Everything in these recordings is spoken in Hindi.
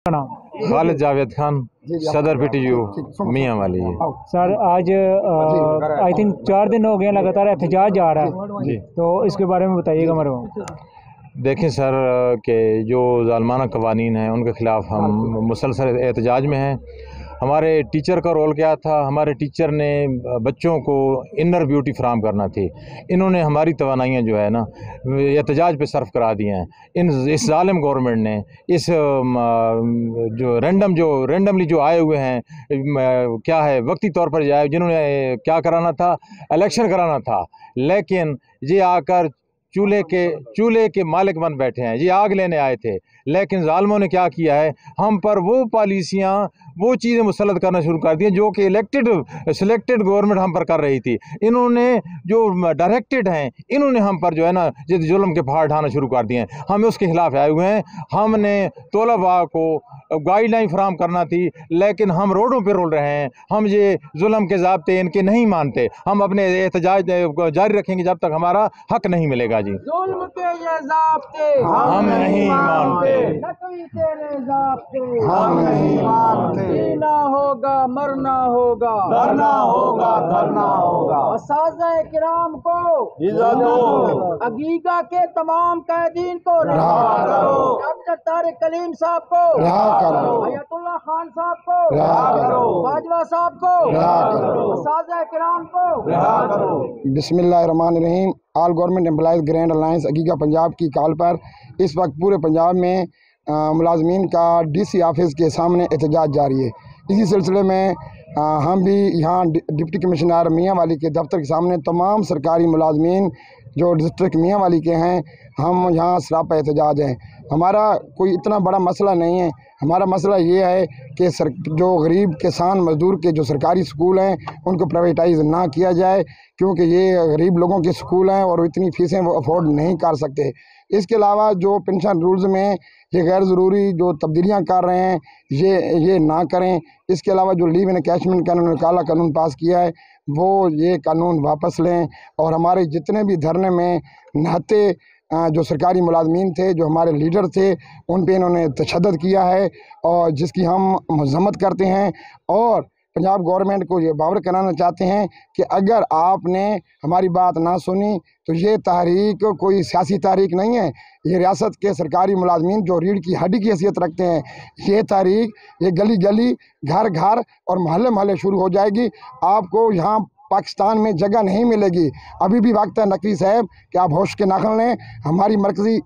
खालिद जावेद खान, सदर PTU मियाँ वाली है। सर आज आई थिंक 4 दिन हो गए लगातार एहतजाज जा रहा है जी, तो इसके बारे में बताइएगा मेरे को। देखें सर कि जो ज़ालमाना कवानीन हैं उनके ख़िलाफ़ हम मुसलसल एहतजाज में हैं। हमारे टीचर का रोल क्या था? हमारे टीचर ने बच्चों को इनर ब्यूटी फराहम करना थी। इन्होंने हमारी तवानाइयाँ जो है ना एहतजाज पे सर्फ करा दी हैं। इस ज़ालिम गवर्नमेंट ने इस जो रेंडमली जो आए हुए हैं, क्या है वक्ती तौर पर जाए, जिन्होंने क्या कराना था, इलेक्शन कराना था, लेकिन ये आकर चूल्हे के मालिक बन बैठे हैं। ये आग लेने आए थे, लेकिन ज़ालिमों ने क्या किया है, हम पर वो पॉलिसियाँ, वो चीज़ें मुसल्लत करना शुरू कर दी हैं जो कि सिलेक्टेड गवर्नमेंट हम पर कर रही थी। इन्होंने जो डायरेक्टेड हैं, इन्होंने हम पर जो है ना जुल्म के पहाड़ ढाना शुरू कर दिए हैं। हम उसके खिलाफ आए हुए हैं। हमने तलबा को गाइडलाइन फराहम करना थी, लेकिन हम रोडों पर रोल रहे हैं। हम ये जुल्म के ज़ाब्ते इनके नहीं मानते। हम अपने एहतजाज जारी रखेंगे जब तक हमारा हक नहीं मिलेगा जी। जुल्म के ये ज़ाब्ते हम नहीं मानते, नकवी तेरे ज़ाब्ते हम नहीं मानते। जीना होगा, मरना होगा, धरना होगा, धरना होगा। असाज़े किराम को इज़्ज़त दो, अगीगा के तमाम कैदीन को रहा करो, डॉक्टर तारिक कलीम साहब को रहा करो, अयतुल्ला खान साहब को रहा करो, बाजवा साहब को रहा करो, असाज़े किराम को रहा करो। बिस्मिल्लाहिर्रहमानिर्रहीम। All government employees grand alliance अगीगा पंजाब की कॉल पर इस वक्त पूरे पंजाब में मुलाजमीन का DC ऑफिस के सामने एहतजाज जारी है। इसी सिलसिले में हम भी यहाँ डिप्टी कमिश्नर मियाँ वाली के दफ्तर के सामने तमाम सरकारी मुलाजमीन जो डिस्ट्रिक्ट मियाँ वाली के हैं, हम यहाँ सरापा एहतजाज हैं। हमारा कोई इतना बड़ा मसला नहीं है। हमारा मसला ये है कि जो गरीब किसान मज़दूर के जो सरकारी स्कूल हैं उनको प्राइवेटाइज़ ना किया जाए, क्योंकि ये गरीब लोगों के स्कूल हैं और इतनी फ़ीसें वो अफोर्ड नहीं कर सकते। इसके अलावा जो पेंशन रूल्स में ये गैर ज़रूरी जो तब्दीलियाँ कर रहे हैं, ये ना करें। इसके अलावा जो लीव इनकैशमेंट का उन्होंने काला कानून पास किया है, वो ये कानून वापस लें। और हमारे जितने भी धरने में नहते जो सरकारी मुलाजमीन थे, जो हमारे लीडर थे, उन पे इन्होंने तशद्दुद किया है और जिसकी हम मज़म्मत करते हैं। और पंजाब गवर्नमेंट को ये बावर कराना चाहते हैं कि अगर आपने हमारी बात ना सुनी तो ये तहरीक कोई सियासी तहरीक नहीं है। ये रियासत के सरकारी मुलाजमीन जो रीढ़ की हड्डी की हैसियत रखते हैं, ये तहरीक ये गली गली, घर घर और मोहल्ले मोहल्ले शुरू हो जाएगी। आपको यहाँ पाकिस्तान में जगह नहीं मिलेगी। अभी भी वक्त है नकवी साहब कि आप होश के नाखन लें, हमारी मरकज़ी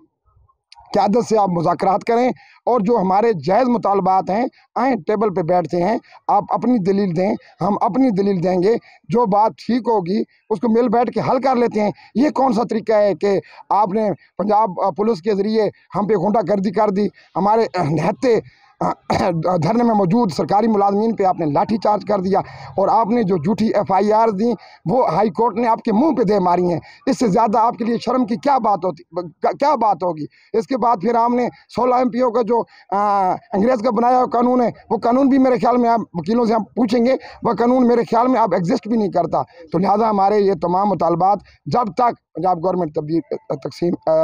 क़यादत से आप मुज़ाकरात करें और जो हमारे जायज़ मुतालबात हैं आएँ टेबल पे बैठते हैं, आप अपनी दलील दें, हम अपनी दलील देंगे। जो बात ठीक होगी उसको मिल बैठ के हल कर लेते हैं। ये कौन सा तरीका है कि आपने पंजाब पुलिस के ज़रिए हम पे गुंडागर्दी कर दी, हमारे निहत्ते धरने में मौजूद सरकारी मुलाजमीन पे आपने लाठी चार्ज कर दिया और आपने जो झूठी FIR दी वो हाई कोर्ट ने आपके मुंह पे दे मारी हैं। इससे ज़्यादा आपके लिए शर्म की क्या बात होगी। इसके बाद फिर आपने 16 MPO का जो अंग्रेज़ का बनाया हुआ कानून है, वो कानून भी मेरे ख्याल में आप वकीलों से आप पूछेंगे, वह कानून मेरे ख्याल में आप एग्जिस्ट भी नहीं करता। तो लिहाजा हमारे ये तमाम मुतालबात जब तक पंजाब गवर्नमेंट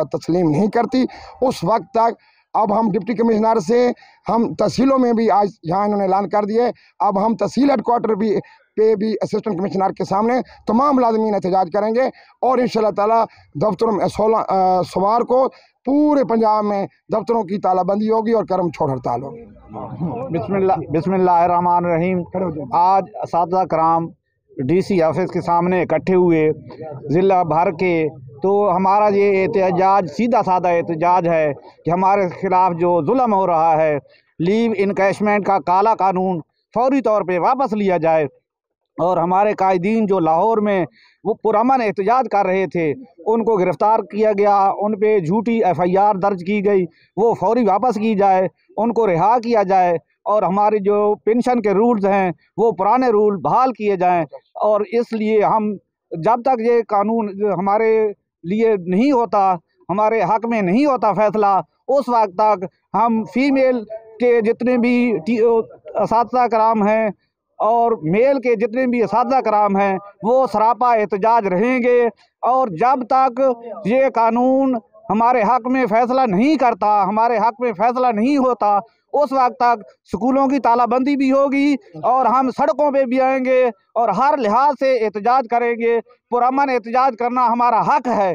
तस्लीम नहीं करती, उस वक्त तक अब हम डिप्टी कमिश्नर से हम तहसीलों में भी आज यहाँ इन्होंने ऐलान कर दिया है, अब हम तहसील हेडक्वार्टर पे भी असिस्टेंट कमिश्नर के सामने तमाम मुलाजमीन एहतजाज करेंगे और इंशाअल्लाह ताला दफ्तरों में 16 सवार को पूरे पंजाब में दफ्तरों की तालाबंदी होगी और कर्म छोड़ हड़ताल होगी। बिस्मिल्लाहिर्रहमानिर्रहीम। आज असातिज़ा कराम DC ऑफिस के सामने इकट्ठे हुए ज़िला भर के, तो हमारा ये एहतजाज सीधा साधा एहतजाज है कि हमारे ख़िलाफ़ जो जुल्म हो रहा है, लीव इनकैशमेंट का काला कानून फौरी तौर पे वापस लिया जाए और हमारे कायदीन जो लाहौर में वो पुरअमन एहतजाज कर रहे थे, उनको गिरफ़्तार किया गया, उन पे झूठी FIR दर्ज की गई, वो फौरी वापस की जाए, उनको रिहा किया जाए और हमारे जो पेंशन के रूल्स हैं वो पुराने रूल बहाल किए जाएं। और इसलिए हम जब तक ये कानून हमारे लिए नहीं होता, हमारे हक में नहीं होता फैसला, उस वक्त तक हम फीमेल के जितने भी असातिज़ा कराम हैं और मेल के जितने भी असातिज़ा कराम हैं वो सरापा एहतजाज रहेंगे। और जब तक ये कानून हमारे हक में फ़ैसला नहीं करता, हमारे हक में फ़ैसला नहीं होता, उस वक्त तक स्कूलों की तालाबंदी भी होगी और हम सड़कों पे भी आएंगे और हर लिहाज से एहतजाज करेंगे। पुरअमन एहतजाज करना हमारा हक है।